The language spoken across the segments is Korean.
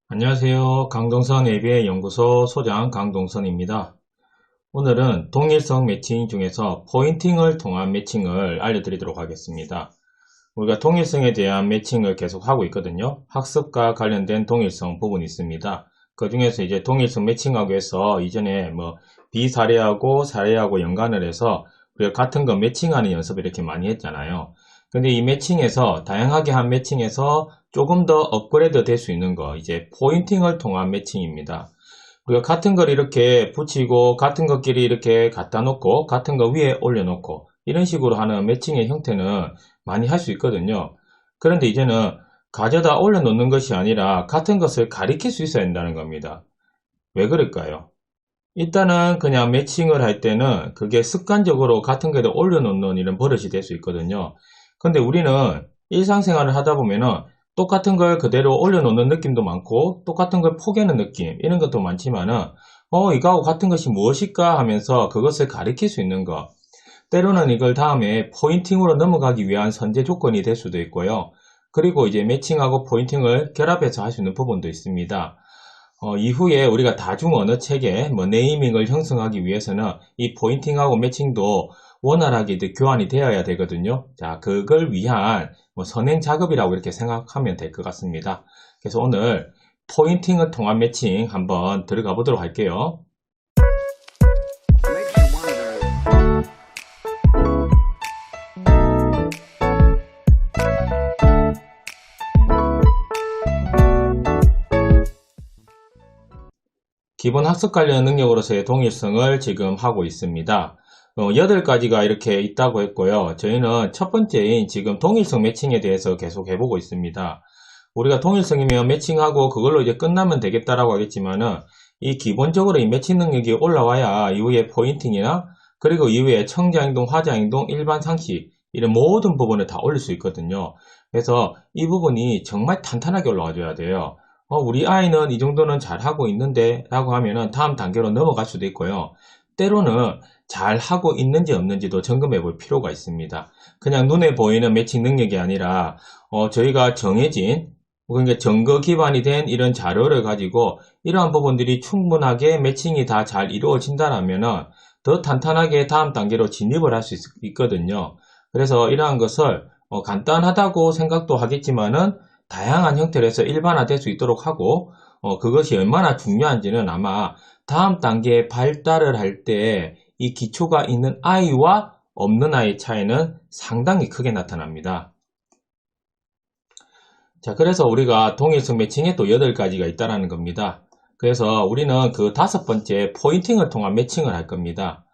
안녕하세요. 강동선 ABA 연구소 소장 강동선입니다. 오늘은 동일성 매칭 중에서 포인팅을 통한 매칭을 알려드리도록 하겠습니다. 우리가 동일성에 대한 매칭을 계속 하고 있거든요. 학습과 관련된 동일성 부분이 있습니다. 그 중에서 이제 동일성 매칭하기 위해서 이전에 비사례하고 사례하고 연관을 해서 우리가 같은 거 매칭하는 연습을 이렇게 많이 했잖아요. 근데 이 매칭에서 다양하게 한 매칭에서 조금 더 업그레이드 될 수 있는 거 이제 포인팅을 통한 매칭입니다. 우리가 같은 걸 이렇게 붙이고 같은 것끼리 이렇게 갖다 놓고 같은 거 위에 올려놓고 이런 식으로 하는 매칭의 형태는 많이 할 수 있거든요. 그런데 이제는 가져다 올려놓는 것이 아니라 같은 것을 가리킬 수 있어야 한다는 겁니다. 왜 그럴까요? 일단은 그냥 매칭을 할 때는 그게 습관적으로 같은 거에다 올려놓는 이런 버릇이 될 수 있거든요. 근데 우리는 일상생활을 하다 보면은 똑같은 걸 그대로 올려놓는 느낌도 많고 똑같은 걸 포개는 느낌 이런 것도 많지만은 이거하고 같은 것이 무엇일까 하면서 그것을 가리킬 수 있는 것 때로는 이걸 다음에 포인팅으로 넘어가기 위한 선제 조건이 될 수도 있고요. 그리고 이제 매칭하고 포인팅을 결합해서 할 수 있는 부분도 있습니다. 이후에 우리가 다중 언어체계, 네이밍을 형성하기 위해서는 이 포인팅하고 매칭도 원활하게 이제 교환이 되어야 되거든요. 자, 그걸 위한 선행 작업이라고 이렇게 생각하면 될 것 같습니다. 그래서 오늘 포인팅을 통한 매칭 한번 들어가 보도록 할게요. 기본 학습 관련 능력으로서의 동일성을 지금 하고 있습니다. 8가지가 이렇게 있다고 했고요. 저희는 첫 번째인 지금 동일성 매칭에 대해서 계속 해보고 있습니다. 우리가 동일성이면 매칭하고 그걸로 이제 끝나면 되겠다라고 하겠지만은 이 기본적으로 이 매칭 능력이 올라와야 이후에 포인팅이나 그리고 이후에 청자행동, 화자행동, 일반 상식 이런 모든 부분을 다 올릴 수 있거든요. 그래서 이 부분이 정말 탄탄하게 올라와줘야 돼요. 우리 아이는 이 정도는 잘하고 있는데 라고 하면은 다음 단계로 넘어갈 수도 있고요. 때로는 잘하고 있는지 없는지도 점검해 볼 필요가 있습니다. 그냥 눈에 보이는 매칭 능력이 아니라 저희가 정해진 그러니까 증거 기반이 된 이런 자료를 가지고 이러한 부분들이 충분하게 매칭이 다 잘 이루어진다면은 더 탄탄하게 다음 단계로 진입을 할 수 있거든요. 그래서 이러한 것을 간단하다고 생각도 하겠지만은 다양한 형태로 해서 일반화될 수 있도록 하고 그것이 얼마나 중요한지는 아마 다음 단계에 발달을 할 때 이 기초가 있는 아이와 없는 아이의 차이는 상당히 크게 나타납니다. 자, 그래서 우리가 동일성 매칭에 또 8가지가 있다는 겁니다. 그래서 우리는 그 5번째 포인팅을 통한 매칭을 할 겁니다.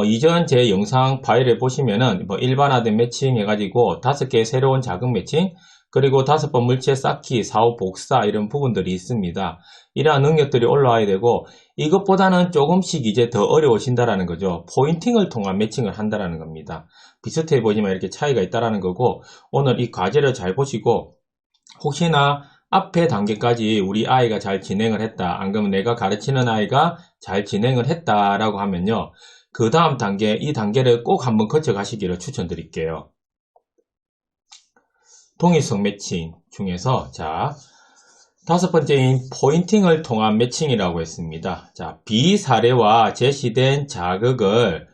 이전 제 영상 파일을 보시면은 일반화된 매칭 해가지고 5개의 새로운 작은 매칭 그리고 5번 물체 쌓기, 4호 복사 이런 부분들이 있습니다. 이러한 능력들이 올라와야 되고 이것보다는 조금씩 이제 더 어려워진다라는 거죠. 포인팅을 통한 매칭을 한다라는 겁니다. 비슷해 보이지만 이렇게 차이가 있다라는 거고 오늘 이 과제를 잘 보시고 혹시나 앞에 단계까지 우리 아이가 잘 진행을 했다. 안 그러면 내가 가르치는 아이가 잘 진행을 했다라고 하면요. 그 다음 단계, 이 단계를 꼭 한번 거쳐 가시기를 추천드릴게요. 동일성 매칭 중에서 자 5번째인 포인팅을 통한 매칭이라고 했습니다. 자, 비사례와 제시된 자극을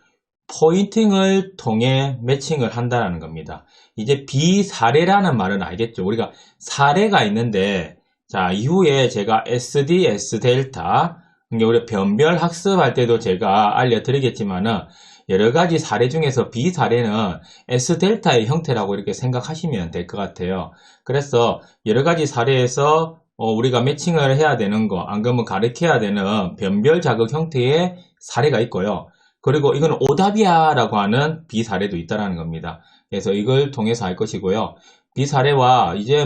포인팅을 통해 매칭을 한다는 겁니다. 이제 비사례라는 말은 알겠죠? 우리가 사례가 있는데 자 이후에 제가 SD, S델타 우리 변별 학습할 때도 제가 알려드리겠지만은 여러가지 사례 중에서 B사례는 S델타의 형태라고 이렇게 생각하시면 될 것 같아요. 그래서 여러가지 사례에서 우리가 매칭을 해야 되는 거, 안 그러면 가르쳐야 되는 변별 자극 형태의 사례가 있고요. 그리고 이건 오답이야 라고 하는 B사례도 있다는 겁니다. 그래서 이걸 통해서 할 것이고요. B사례와 이제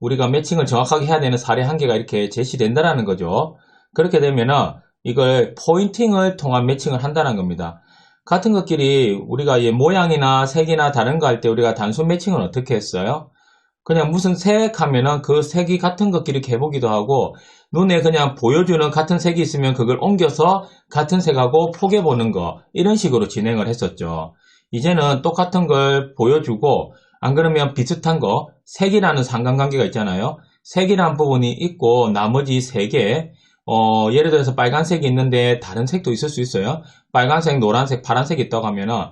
우리가 매칭을 정확하게 해야 되는 사례 한 개가 이렇게 제시된다는 거죠. 그렇게 되면은 이걸 포인팅을 통한 매칭을 한다는 겁니다. 같은 것끼리 우리가 모양이나 색이나 다른 거 할 때 우리가 단순 매칭은 어떻게 했어요? 그냥 무슨 색 하면은 그 색이 같은 것끼리 이렇게 해보기도 하고 눈에 그냥 보여주는 같은 색이 있으면 그걸 옮겨서 같은 색하고 포개보는 거 이런 식으로 진행을 했었죠. 이제는 똑같은 걸 보여주고 안 그러면 비슷한 거 색이라는 상관관계가 있잖아요. 색이라는 부분이 있고 나머지 3개 예를 들어서 빨간색이 있는데 다른 색도 있을 수 있어요. 빨간색, 노란색, 파란색이 있다고 하면은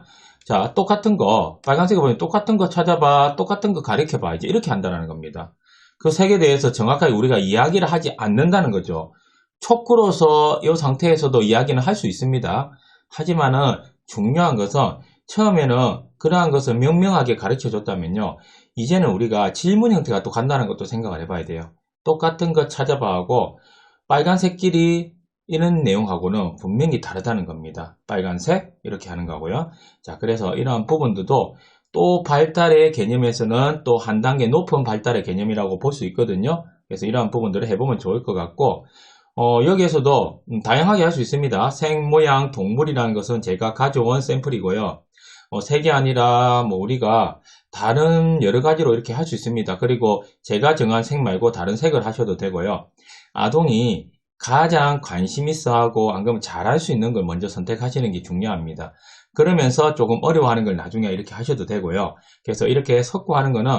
자, 똑같은 거 빨간색을 보면 똑같은 거 찾아봐, 똑같은 거 가리켜봐, 이제 이렇게 한다는 겁니다. 그 색에 대해서 정확하게 우리가 이야기를 하지 않는다는 거죠. 촉구로서 이 상태에서도 이야기는 할 수 있습니다. 하지만은 중요한 것은 처음에는 그러한 것을 명명하게 가르쳐 줬다면요, 이제는 우리가 질문 형태가 또 간다는 것도 생각을 해봐야 돼요. 똑같은 거 찾아봐 하고 빨간색끼리 이런 내용하고는 분명히 다르다는 겁니다. 빨간색 이렇게 하는 거고요. 자, 그래서 이러한 부분들도 또 발달의 개념에서는 또 한 단계 높은 발달의 개념이라고 볼 수 있거든요. 그래서 이러한 부분들을 해보면 좋을 것 같고, 여기에서도 다양하게 할 수 있습니다. 색, 모양, 동물이라는 것은 제가 가져온 샘플이고요. 색이 아니라 뭐 우리가 다른 여러 가지로 이렇게 할 수 있습니다. 그리고 제가 정한 색 말고 다른 색을 하셔도 되고요. 아동이 가장 관심 있어 하고 안 그러면 잘할 수 있는 걸 먼저 선택하시는 게 중요합니다. 그러면서 조금 어려워하는 걸 나중에 이렇게 하셔도 되고요. 그래서 이렇게 섞고 하는 거는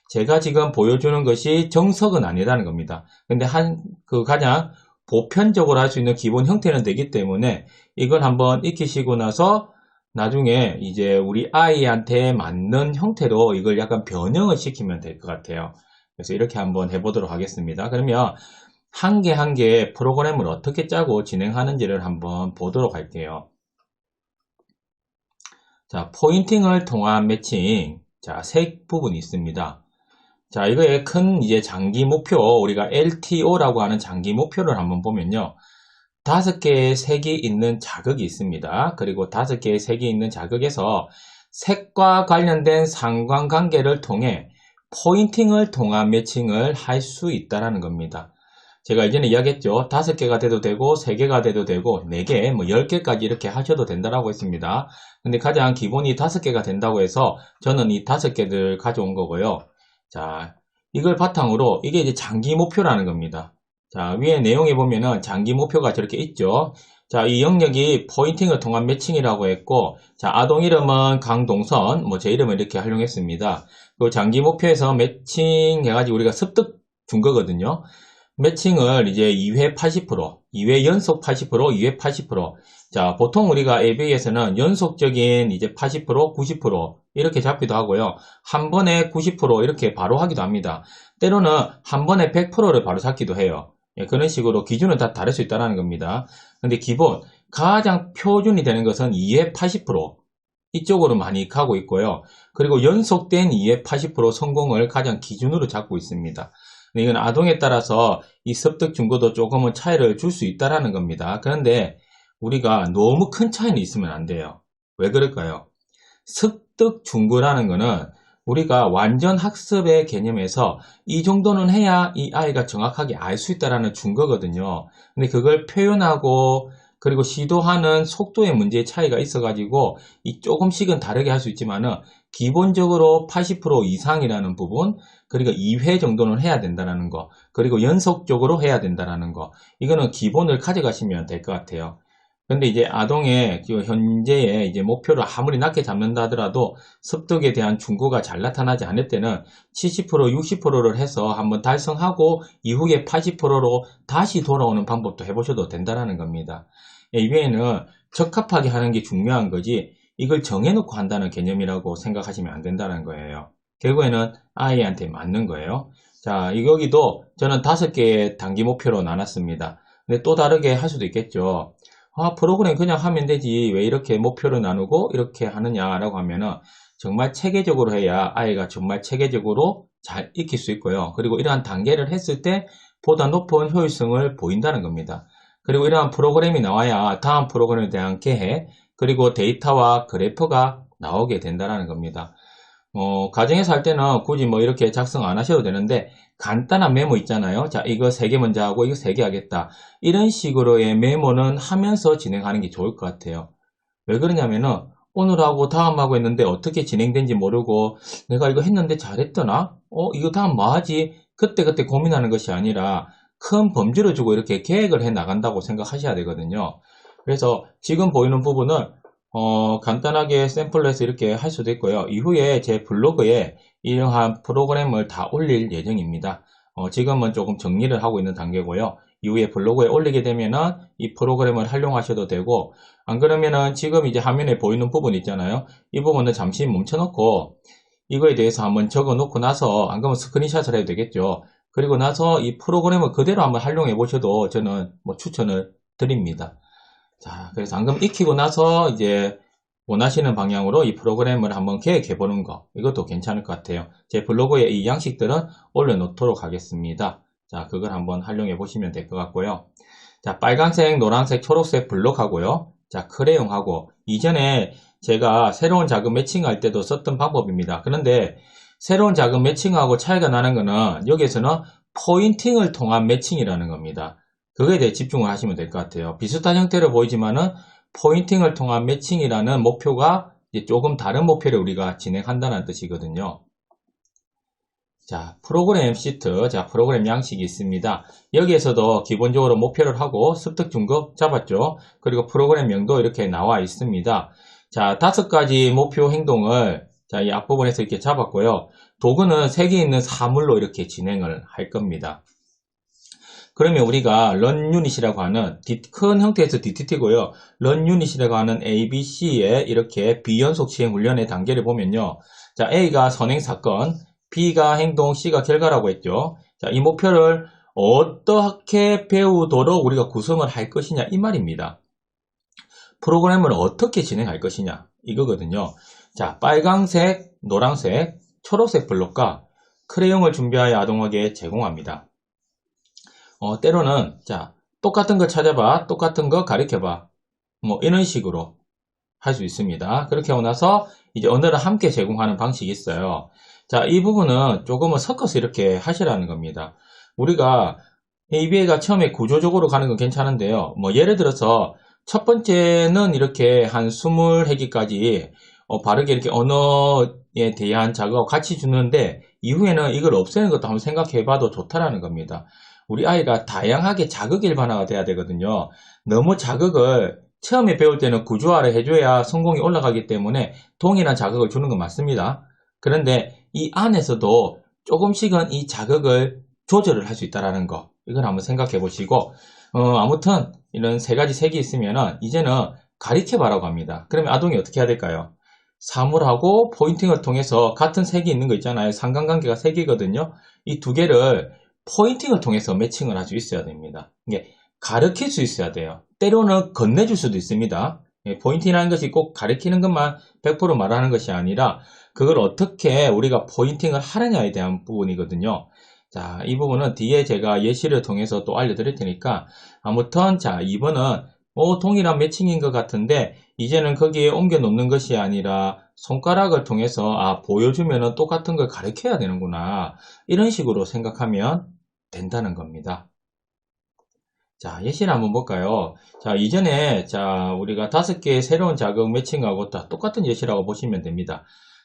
제가 지금 보여주는 것이 정석은 아니라는 겁니다. 근데 가장 보편적으로 할 수 있는 기본 형태는 되기 때문에 이걸 한번 익히시고 나서 나중에 이제 우리 아이한테 맞는 형태로 이걸 약간 변형을 시키면 될 것 같아요. 그래서 이렇게 한번 해보도록 하겠습니다. 그러면 한 개 한 개 프로그램을 어떻게 짜고 진행하는지를 한번 보도록 할게요. 자, 포인팅을 통한 매칭. 자, 색 부분이 있습니다. 자, 이거의 큰 이제 장기 목표, 우리가 LTO라고 하는 장기 목표를 한번 보면요. 5개의 색이 있는 자극이 있습니다. 그리고 5개의 색이 있는 자극에서 색과 관련된 상관관계를 통해 포인팅을 통한 매칭을 할 수 있다는 겁니다. 제가 이전에 이야기했죠. 5개가 돼도 되고 3개가 돼도 되고 4개, 뭐 10개까지 이렇게 하셔도 된다고 했습니다. 근데 가장 기본이 5개가 된다고 해서 저는 이 5개들 가져온 거고요. 자, 이걸 바탕으로 이게 이제 장기 목표라는 겁니다. 자, 위에 내용에 보면은 장기 목표가 저렇게 있죠. 자, 이 영역이 포인팅을 통한 매칭이라고 했고, 자, 아동 이름은 강동선, 뭐 제 이름을 이렇게 활용했습니다. 그 장기 목표에서 매칭 해가지고 우리가 습득 준 거거든요. 매칭을 이제 2회 80%, 2회 연속 80%, 2회 80%. 자, 보통 우리가 ABA에서는 연속적인 이제 80%, 90% 이렇게 잡기도 하고요. 한 번에 90% 이렇게 바로 하기도 합니다. 때로는 한 번에 100%를 바로 잡기도 해요. 예, 그런 식으로 기준은 다 다를 수 있다는 겁니다. 근데 기본, 가장 표준이 되는 것은 2회 80%. 이쪽으로 많이 가고 있고요. 그리고 연속된 2회 80% 성공을 가장 기준으로 잡고 있습니다. 이건 아동에 따라서 이 습득 중고도 조금은 차이를 줄 수 있다는 겁니다. 그런데 우리가 너무 큰 차이는 있으면 안 돼요. 왜 그럴까요? 습득 중고라는 거는 우리가 완전 학습의 개념에서 이 정도는 해야 이 아이가 정확하게 알 수 있다는 증거거든요. 근데 그걸 표현하고 그리고 시도하는 속도의 문제의 차이가 있어가지고 이 조금씩은 다르게 할 수 있지만은 기본적으로 80% 이상이라는 부분, 그리고 2회 정도는 해야 된다는 거, 그리고 연속적으로 해야 된다는 거, 이거는 기본을 가져가시면 될 것 같아요. 근데 이제 아동의 현재의 이제 목표를 아무리 낮게 잡는다 하더라도 습득에 대한 충고가 잘 나타나지 않을 때는 70%, 60%를 해서 한번 달성하고 이후에 80%로 다시 돌아오는 방법도 해보셔도 된다는 겁니다. 이외에는 적합하게 하는 게 중요한 거지 이걸 정해놓고 한다는 개념이라고 생각하시면 안 된다는 거예요. 결국에는 아이한테 맞는 거예요. 자, 여기도 저는 5개의 단기 목표로 나눴습니다. 근데 또 다르게 할 수도 있겠죠. 프로그램 그냥 하면 되지 왜 이렇게 목표를 나누고 이렇게 하느냐라고 하면은 정말 체계적으로 해야 아이가 정말 체계적으로 잘 익힐 수 있고요. 그리고 이러한 단계를 했을 때 보다 높은 효율성을 보인다는 겁니다. 그리고 이러한 프로그램이 나와야 다음 프로그램에 대한 계획 그리고 데이터와 그래프가 나오게 된다는 겁니다. 가정에서 할 때는 굳이 뭐 이렇게 작성 안 하셔도 되는데 간단한 메모 있잖아요. 자, 이거 3개 먼저 하고 이거 3개 하겠다. 이런 식으로의 메모는 하면서 진행하는 게 좋을 것 같아요. 왜 그러냐면은 오늘하고 다음하고 했는데 어떻게 진행된지 모르고 내가 이거 했는데 잘했더나? 이거 다음 뭐 하지? 그때그때 고민하는 것이 아니라 큰 범주를 주고 이렇게 계획을 해 나간다고 생각하셔야 되거든요. 그래서 지금 보이는 부분은 간단하게 샘플로 해서 이렇게 할 수도 있고요. 이후에 제 블로그에 이러한 프로그램을 다 올릴 예정입니다. 지금은 조금 정리를 하고 있는 단계고요. 이후에 블로그에 올리게 되면은 이 프로그램을 활용하셔도 되고, 안 그러면은 지금 이제 화면에 보이는 부분 있잖아요. 이 부분은 잠시 멈춰놓고 이거에 대해서 한번 적어 놓고 나서, 안 그러면 스크린샷을 해도 되겠죠. 그리고 나서 이 프로그램을 그대로 한번 활용해 보셔도 저는 뭐 추천을 드립니다. 자, 그래서 안 그러면 익히고 나서 이제 원하시는 방향으로 이 프로그램을 한번 계획해 보는 거, 이것도 괜찮을 것 같아요. 제 블로그에 이 양식들은 올려놓도록 하겠습니다. 자, 그걸 한번 활용해 보시면 될 것 같고요. 자, 빨간색, 노란색, 초록색 블록하고요. 자, 크레용하고, 이전에 제가 새로운 자금 매칭할 때도 썼던 방법입니다. 그런데 새로운 자금 매칭하고 차이가 나는 거는 여기에서는 포인팅을 통한 매칭이라는 겁니다. 그거에 대해 집중을 하시면 될 것 같아요. 비슷한 형태로 보이지만은 포인팅을 통한 매칭이라는 목표가 이제 조금 다른 목표를 우리가 진행한다는 뜻이거든요. 자, 프로그램 시트, 자, 프로그램 양식이 있습니다. 여기에서도 기본적으로 목표를 하고 습득 중급 잡았죠. 그리고 프로그램명도 이렇게 나와 있습니다. 자, 5가지 목표 행동을 자, 이 앞부분에서 이렇게 잡았고요. 도구는 3개 있는 사물로 이렇게 진행을 할 겁니다. 그러면 우리가 run unit이라고 하는 큰 형태에서 DTT고요. run unit이라고 하는 ABC의 이렇게 비연속 시행 훈련의 단계를 보면요. 자, A가 선행 사건, B가 행동, C가 결과라고 했죠. 자, 이 목표를 어떻게 배우도록 우리가 구성을 할 것이냐 이 말입니다. 프로그램을 어떻게 진행할 것이냐 이거거든요. 자, 빨강색, 노란색, 초록색 블록과 크레용을 준비하여 아동에게 제공합니다. 때로는 자, 똑같은 거 찾아봐, 똑같은 거 가르쳐봐, 뭐 이런 식으로 할 수 있습니다. 그렇게 하고 나서 이제 언어를 함께 제공하는 방식이 있어요. 자, 이 부분은 조금은 섞어서 이렇게 하시라는 겁니다. 우리가 ABA가 처음에 구조적으로 가는 건 괜찮은데요. 뭐 예를 들어서 첫 번째는 이렇게 한 20회기까지 바르게 이렇게 언어에 대한 작업을 같이 주는데 이후에는 이걸 없애는 것도 한번 생각해 봐도 좋다라는 겁니다. 우리 아이가 다양하게 자극 일반화가 돼야 되거든요. 너무 자극을 처음에 배울 때는 구조화를 해줘야 성공이 올라가기 때문에 동일한 자극을 주는 건 맞습니다. 그런데 이 안에서도 조금씩은 이 자극을 조절을 할 수 있다는 거, 이걸 한번 생각해 보시고, 아무튼 이런 3가지 색이 있으면은 이제는 가리켜봐라고 합니다. 그러면 아동이 어떻게 해야 될까요? 사물하고 포인팅을 통해서 같은 색이 있는 거 있잖아요. 상관관계가 3개거든요. 이 2개를 포인팅을 통해서 매칭을 할 수 있어야 됩니다. 이게 가르칠 수 있어야 돼요. 때로는 건네줄 수도 있습니다. 포인팅이라는 것이 꼭 가르치는 것만 100% 말하는 것이 아니라 그걸 어떻게 우리가 포인팅을 하느냐에 대한 부분이거든요. 자, 이 부분은 뒤에 제가 예시를 통해서 또 알려드릴 테니까 아무튼 자, 2번은 동일한 매칭인 것 같은데 이제는 거기에 옮겨 놓는 것이 아니라 손가락을 통해서 보여주면 똑같은 걸 가르쳐야 되는구나, 이런 식으로 생각하면 된다는 겁니다. 자, 예시를 한번 볼까요? 자, 이전에 자, 우리가 5개의 새로운 자극 매칭하고 다 똑같은 예시라고 보시면 됩니다.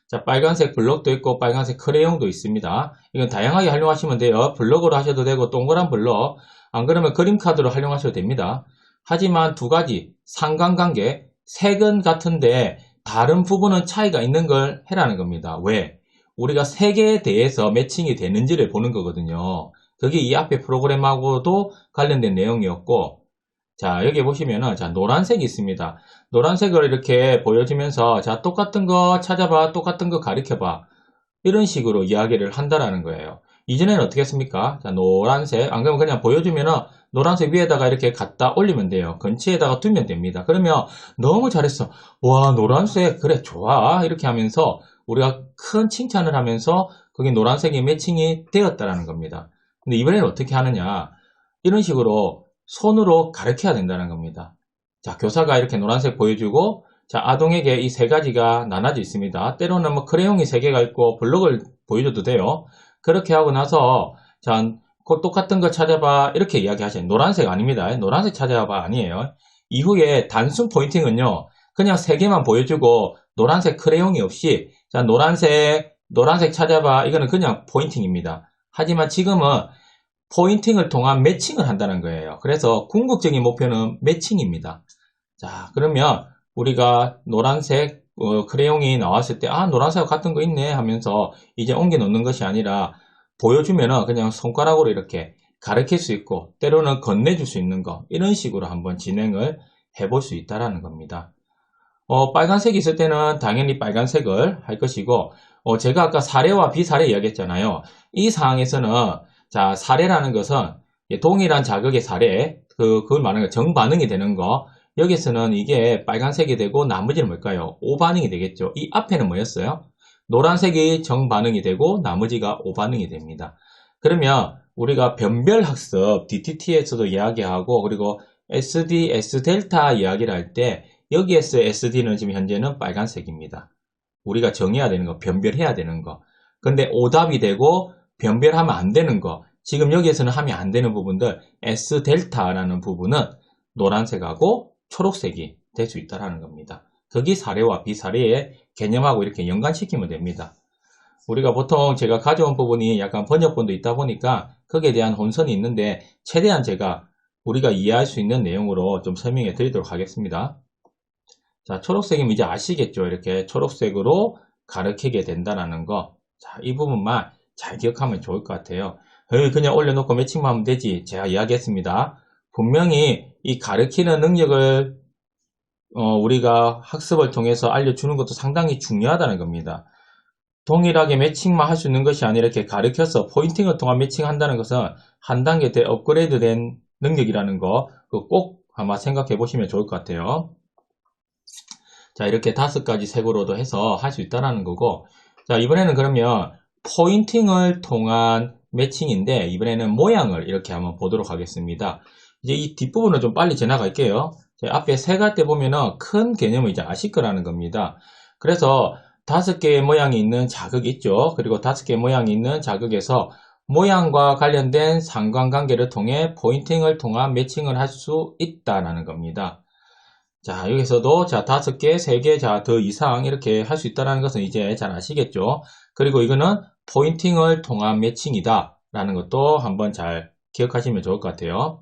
자, 빨간색 블럭도 있고 빨간색 크레용도 있습니다. 이건 다양하게 활용하시면 돼요. 블럭으로 하셔도 되고 동그란 블럭, 안 그러면 그림 카드로 활용하셔도 됩니다. 하지만 2가지 상관관계, 색은 같은데 다른 부분은 차이가 있는 걸 해라는 겁니다. 왜? 우리가 색에 대해서 매칭이 되는지를 보는 거거든요. 그게 이 앞에 프로그램하고도 관련된 내용이었고, 자, 여기 보시면은, 자, 노란색이 있습니다. 노란색을 이렇게 보여주면서, 자, 똑같은 거 찾아봐, 똑같은 거 가르쳐봐, 이런 식으로 이야기를 한다라는 거예요. 이전에는 어떻게 했습니까? 자, 노란색, 안 그러면 그냥 보여주면은, 노란색 위에다가 이렇게 갖다 올리면 돼요. 근처에다가 두면 됩니다. 그러면, 너무 잘했어. 와, 노란색, 그래, 좋아. 이렇게 하면서, 우리가 큰 칭찬을 하면서, 거기 노란색이 매칭이 되었다라는 겁니다. 근데 이번에는 어떻게 하느냐, 이런 식으로 손으로 가르쳐야 된다는 겁니다. 자, 교사가 이렇게 노란색 보여주고, 자, 아동에게 이 3가지가 나눠져 있습니다. 때로는 뭐 크레용이 3개가 있고 블록을 보여줘도 돼요. 그렇게 하고 나서, 자, 그 똑같은 거 찾아봐, 이렇게 이야기하셔요. 노란색 아닙니다. 노란색 찾아봐 아니에요. 이후에 단순 포인팅은요, 그냥 3개만 보여주고 노란색 크레용이 없이, 자, 노란색 찾아봐, 이거는 그냥 포인팅입니다. 하지만 지금은 포인팅을 통한 매칭을 한다는 거예요. 그래서 궁극적인 목표는 매칭입니다. 자, 그러면 우리가 노란색 크레용이 나왔을 때, 노란색과 같은 거 있네 하면서 이제 옮겨 놓는 것이 아니라 보여주면은 그냥 손가락으로 이렇게 가르칠 수 있고 때로는 건네줄 수 있는 거 이런 식으로 한번 진행을 해볼 수 있다라는 겁니다. 빨간색이 있을 때는 당연히 빨간색을 할 것이고 제가 아까 사례와 비사례 이야기했잖아요. 이 상황에서는 자 사례라는 것은 동일한 자극의 사례 그걸 말하는 거 정반응이 되는 거 여기서는 이게 빨간색이 되고 나머지는 뭘까요? 오반응이 되겠죠. 이 앞에는 뭐였어요? 노란색이 정반응이 되고 나머지가 오반응이 됩니다. 그러면 우리가 변별학습 DTT에서도 이야기하고 그리고 SD, S델타 이야기를 할 때 여기에서 SD는 지금 현재는 빨간색입니다. 우리가 정해야 되는 거, 변별해야 되는 거. 근데 오답이 되고 변별하면 안 되는 거. 지금 여기에서는 하면 안 되는 부분들 S델타라는 부분은 노란색하고 초록색이 될 수 있다는 겁니다. 거기 사례와 비사례의 개념하고 이렇게 연관시키면 됩니다. 우리가 보통 제가 가져온 부분이 약간 번역본도 있다 보니까 거기에 대한 혼선이 있는데 최대한 제가 우리가 이해할 수 있는 내용으로 좀 설명해 드리도록 하겠습니다. 자, 초록색이면 이제 아시겠죠? 이렇게 초록색으로 가르치게 된다는 거. 자, 이 부분만 잘 기억하면 좋을 것 같아요. 그냥 올려놓고 매칭만 하면 되지. 제가 이야기했습니다. 분명히 이 가르치는 능력을 우리가 학습을 통해서 알려주는 것도 상당히 중요하다는 겁니다. 동일하게 매칭만 할 수 있는 것이 아니라 이렇게 가르쳐서 포인팅을 통한 매칭한다는 것은 한 단계 더 업그레이드 된 능력이라는 거 꼭 아마 생각해 보시면 좋을 것 같아요. 자, 이렇게 5가지 색으로도 해서 할 수 있다는 거고 자, 이번에는 그러면 포인팅을 통한 매칭인데 이번에는 모양을 이렇게 한번 보도록 하겠습니다. 이제 이 뒷부분을 좀 빨리 지나갈게요. 앞에 색 할 때 보면은 큰 개념을 이제 아실 거라는 겁니다. 그래서 5개의 모양이 있는 자극이 있죠. 그리고 5개의 모양이 있는 자극에서 모양과 관련된 상관관계를 통해 포인팅을 통한 매칭을 할 수 있다는 겁니다. 자, 여기서도 자 5개, 3개, 자 더 이상 이렇게 할 수 있다는 것은 이제 잘 아시겠죠. 그리고 이거는 포인팅을 통한 매칭이다 라는 것도 한번 잘 기억하시면 좋을 것 같아요.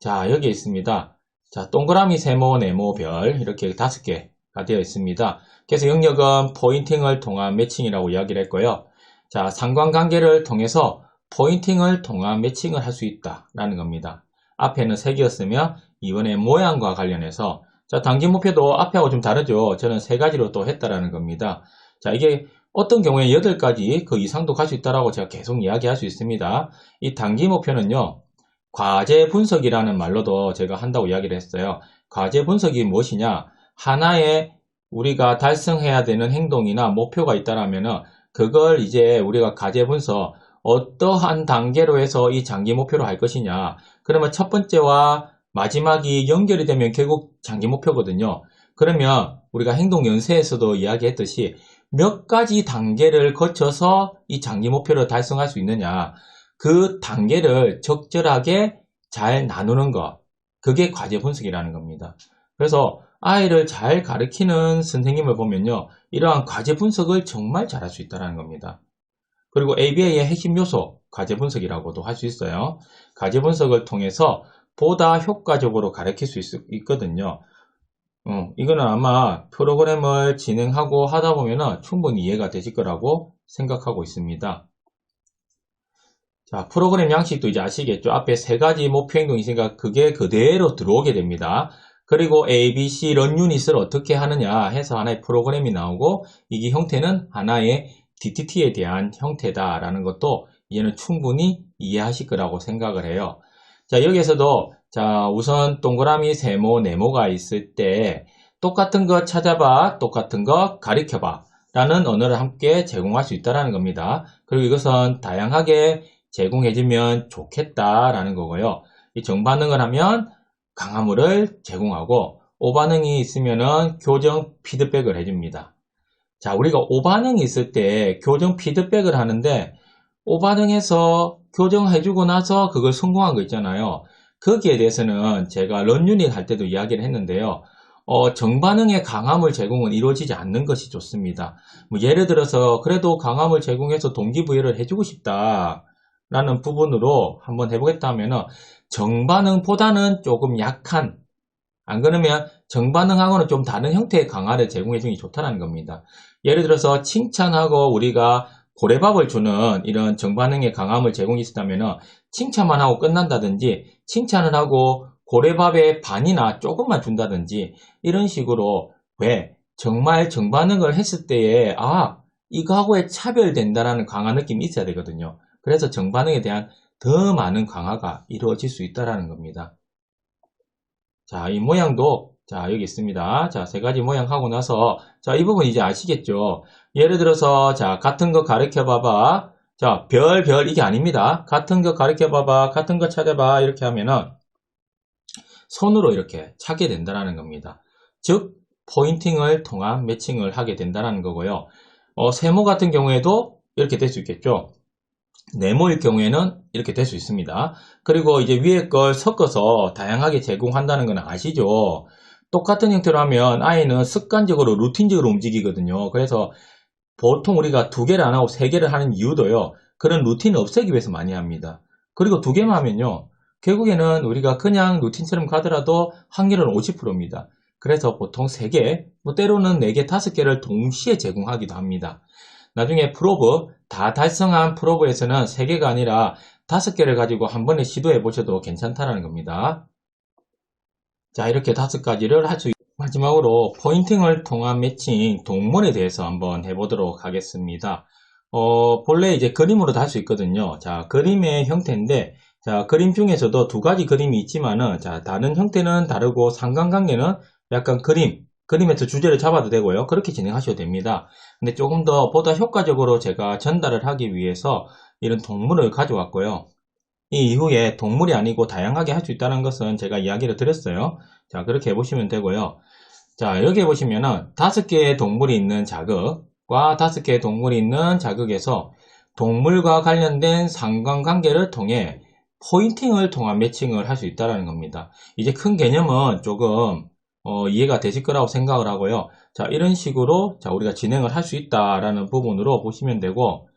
자, 여기 있습니다. 자, 동그라미, 세모, 네모, 별 이렇게 5개가 되어 있습니다. 그래서 영역은 포인팅을 통한 매칭이라고 이야기를 했고요. 자, 상관관계를 통해서 포인팅을 통한 매칭을 할 수 있다라는 겁니다. 앞에는 색이었으면 이번에 모양과 관련해서 자, 당진 목표도 앞에하고 좀 다르죠. 저는 3가지로 또 했다라는 겁니다. 자, 이게 어떤 경우에 8가지 그 이상도 갈 수 있다라고 제가 계속 이야기할 수 있습니다. 이 단기 목표는요. 과제 분석이라는 말로도 제가 한다고 이야기를 했어요. 과제 분석이 무엇이냐? 하나의 우리가 달성해야 되는 행동이나 목표가 있다라면은 그걸 이제 우리가 과제 분석 어떠한 단계로 해서 이 장기 목표로 할 것이냐. 그러면 첫 번째와 마지막이 연결이 되면 결국 장기 목표거든요. 그러면 우리가 행동 연세에서도 이야기했듯이 몇 가지 단계를 거쳐서 이 장기 목표를 달성할 수 있느냐. 그 단계를 적절하게 잘 나누는 것. 그게 과제 분석이라는 겁니다. 그래서 아이를 잘 가르치는 선생님을 보면요. 이러한 과제 분석을 정말 잘할 수 있다는 겁니다. 그리고 ABA의 핵심 요소, 과제 분석이라고도 할 수 있어요. 과제 분석을 통해서 보다 효과적으로 가르칠 수 있거든요. 이거는 아마 프로그램을 진행하고 하다 보면 충분히 이해가 되실 거라고 생각하고 있습니다. 자, 프로그램 양식도 이제 아시겠죠? 앞에 3가지 목표 행동이 있으니까 그게 그대로 들어오게 됩니다. 그리고 A, B, C 런 유닛을 어떻게 하느냐 해서 하나의 프로그램이 나오고 이게 형태는 하나의 DTT에 대한 형태다라는 것도 이제는 충분히 이해하실 거라고 생각을 해요. 자, 여기에서도 자, 우선 동그라미, 세모, 네모가 있을 때 똑같은 거 찾아봐, 똑같은 거 가리켜봐 라는 언어를 함께 제공할 수 있다는 겁니다. 그리고 이것은 다양하게 제공해주면 좋겠다라는 거고요. 이 정반응을 하면 강화물을 제공하고 오반응이 있으면은 교정 피드백을 해줍니다. 자, 우리가 오반응이 있을 때 교정 피드백을 하는데 오반응해서 교정해주고 나서 그걸 성공한 거 있잖아요. 거기에 대해서는 제가 런 유닛 할 때도 이야기를 했는데요. 정반응의 강화물 제공은 이루어지지 않는 것이 좋습니다. 뭐 예를 들어서 그래도 강화물 제공해서 동기부여를 해주고 싶다 라는 부분으로 한번 해보겠다 하면은 정반응보다는 조금 약한, 안 그러면 정반응하고는 좀 다른 형태의 강화를 제공해 주는 게 좋다는 겁니다. 예를 들어서 칭찬하고 우리가 고래밥을 주는 이런 정반응의 강함을 제공했다면 칭찬만 하고 끝난다든지 칭찬을 하고 고래밥의 반이나 조금만 준다든지 이런 식으로 왜 정말 정반응을 했을 때에 이거하고의 차별된다라는 강한 느낌이 있어야 되거든요. 그래서 정반응에 대한 더 많은 강화가 이루어질 수 있다는 겁니다. 자, 이 모양도 자, 여기 있습니다. 자, 세 가지 모양 하고 나서 자, 이 부분 이제 아시겠죠? 예를 들어서 자, 같은 거 가르쳐 봐봐. 자, 별 이게 아닙니다. 같은 거 가르쳐 봐봐. 같은 거 찾아봐. 이렇게 하면은 손으로 이렇게 찾게 된다는 겁니다. 즉, 포인팅을 통한 매칭을 하게 된다는 거고요. 세모 같은 경우에도 이렇게 될 수 있겠죠. 네모일 경우에는 이렇게 될 수 있습니다. 그리고 이제 위에 걸 섞어서 다양하게 제공한다는 건 아시죠? 똑같은 형태로 하면 아이는 습관적으로 루틴적으로 움직이거든요. 그래서 보통 우리가 2개를 안 하고 3개를 하는 이유도요. 그런 루틴을 없애기 위해서 많이 합니다. 그리고 2개만 하면요. 결국에는 우리가 그냥 루틴처럼 가더라도 확률은 50%입니다. 그래서 보통 3개, 때로는 4개, 5개를 동시에 제공하기도 합니다. 나중에 프로브, 다 달성한 프로브에서는 3개가 아니라 5개를 가지고 한 번에 시도해 보셔도 괜찮다는 겁니다. 자, 이렇게 5가지를 할 수 있고, 마지막으로 포인팅을 통한 매칭 동물에 대해서 한번 해보도록 하겠습니다. 본래 이제 그림으로도 할 수 있거든요. 자, 그림의 형태인데, 자, 그림 중에서도 2가지 그림이 있지만은, 자, 다른 형태는 다르고 상관관계는 약간 그림에서 주제를 잡아도 되고요. 그렇게 진행하셔도 됩니다. 근데 조금 더 보다 효과적으로 제가 전달을 하기 위해서 이런 동물을 가져왔고요. 이 이후에 동물이 아니고 다양하게 할 수 있다는 것은 제가 이야기를 드렸어요. 자, 그렇게 해보시면 되고요. 자, 여기 보시면은 5개의 동물이 있는 자극과 5개의 동물이 있는 자극에서 동물과 관련된 상관관계를 통해 포인팅을 통한 매칭을 할 수 있다는 겁니다. 이제 큰 개념은 조금 이해가 되실 거라고 생각을 하고요. 자, 이런 식으로 자, 우리가 진행을 할 수 있다라는 부분으로 보시면 되고,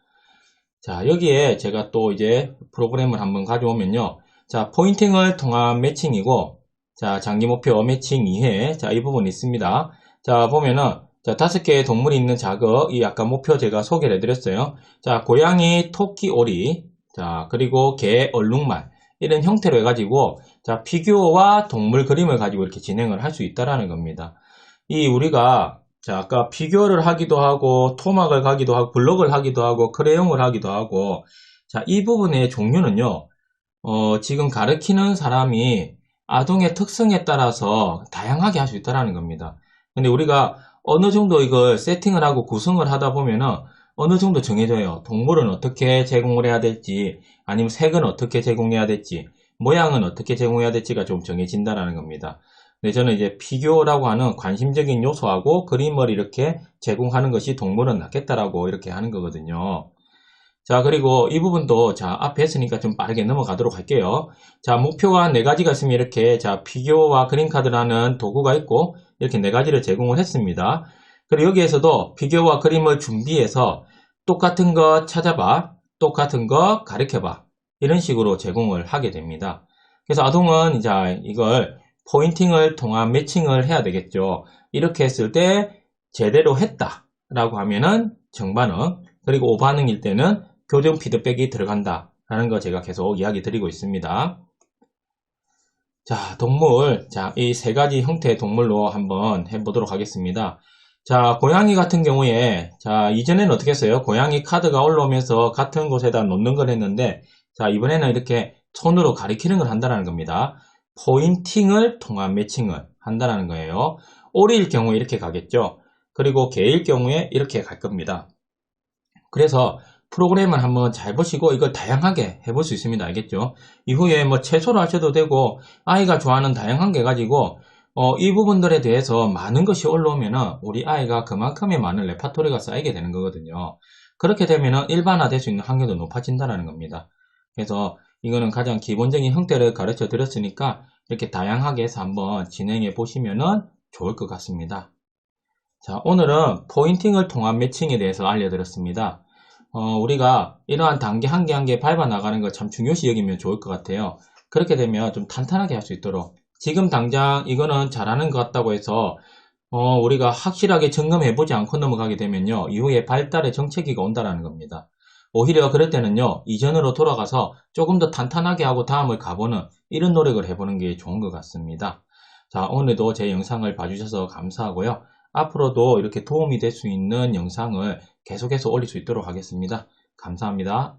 자, 여기에 제가 또 이제 프로그램을 한번 가져오면요. 자, 포인팅을 통한 매칭이고, 자, 장기 목표 매칭 이해. 자, 이 부분이 있습니다. 자, 보면은, 자, 5개의 동물이 있는 자극, 이 아까 목표 제가 소개를 해드렸어요. 자, 고양이, 토끼, 오리. 자, 그리고 개, 얼룩말. 이런 형태로 해가지고, 자, 피규어와 동물 그림을 가지고 이렇게 진행을 할 수 있다라는 겁니다. 우리가, 자, 아까 피규어를 하기도 하고, 토막을 하기도 하고, 블록을 하기도 하고, 크레용을 하기도 하고, 자, 이 부분의 종류는요, 지금 가르치는 사람이 아동의 특성에 따라서 다양하게 할 수 있다는 겁니다. 근데 우리가 어느 정도 이걸 세팅을 하고 구성을 하다 보면은 어느 정도 정해져요. 동물은 어떻게 제공을 해야 될지, 아니면 색은 어떻게 제공해야 될지, 모양은 어떻게 제공해야 될지가 좀 정해진다는 겁니다. 근데 저는 이제 피규어라고 하는 관심적인 요소하고 그림을 이렇게 제공하는 것이 동물은 낫겠다라고 이렇게 하는 거거든요. 자, 그리고 이 부분도 자, 앞에 했으니까 좀 빠르게 넘어가도록 할게요. 자, 목표가 4가지가 있으면 이렇게 자, 피규어와 그림카드라는 도구가 있고 이렇게 4가지를 제공을 했습니다. 그리고 여기에서도 피규어와 그림을 준비해서 똑같은 거 찾아봐, 똑같은 거 가르쳐봐 이런 식으로 제공을 하게 됩니다. 그래서 아동은 이제 이걸 포인팅을 통한 매칭을 해야 되겠죠. 이렇게 했을 때 제대로 했다 라고 하면은 정반응, 그리고 오반응일 때는 교정 피드백이 들어간다 라는 거 제가 계속 이야기 드리고 있습니다. 자, 동물, 자, 이 3가지 형태의 동물로 한번 해보도록 하겠습니다. 자, 고양이 같은 경우에 자, 이전에는 어떻게 했어요? 고양이 카드가 올라오면서 같은 곳에다 놓는 걸 했는데, 자, 이번에는 이렇게 손으로 가리키는 걸 한다는 겁니다. 포인팅을 통한 매칭을 한다는 거예요. 오리일 경우에 이렇게 가겠죠. 그리고 개일 경우에 이렇게 갈 겁니다. 그래서 프로그램을 한번 잘 보시고 이걸 다양하게 해볼 수 있습니다. 알겠죠? 이후에 뭐 최소로 하셔도 되고 아이가 좋아하는 다양한 게 가지고 이 부분들에 대해서 많은 것이 올라오면은 우리 아이가 그만큼의 많은 레파토리가 쌓이게 되는 거거든요. 그렇게 되면은 일반화될 수 있는 확률도 높아진다는 겁니다. 그래서 이거는 가장 기본적인 형태를 가르쳐 드렸으니까 이렇게 다양하게 해서 한번 진행해 보시면은 좋을 것 같습니다. 자, 오늘은 포인팅을 통한 매칭에 대해서 알려드렸습니다. 우리가 이러한 단계 한 개 한 개 밟아 나가는 거 참 중요시 여기면 좋을 것 같아요. 그렇게 되면 좀 탄탄하게 할 수 있도록 지금 당장 이거는 잘하는 것 같다고 해서 우리가 확실하게 점검해보지 않고 넘어가게 되면요, 이후에 발달의 정체기가 온다라는 겁니다. 오히려 그럴 때는요, 이전으로 돌아가서 조금 더 탄탄하게 하고 다음을 가보는 이런 노력을 해보는 게 좋은 것 같습니다. 자, 오늘도 제 영상을 봐주셔서 감사하고요. 앞으로도 이렇게 도움이 될 수 있는 영상을 계속해서 올릴 수 있도록 하겠습니다. 감사합니다.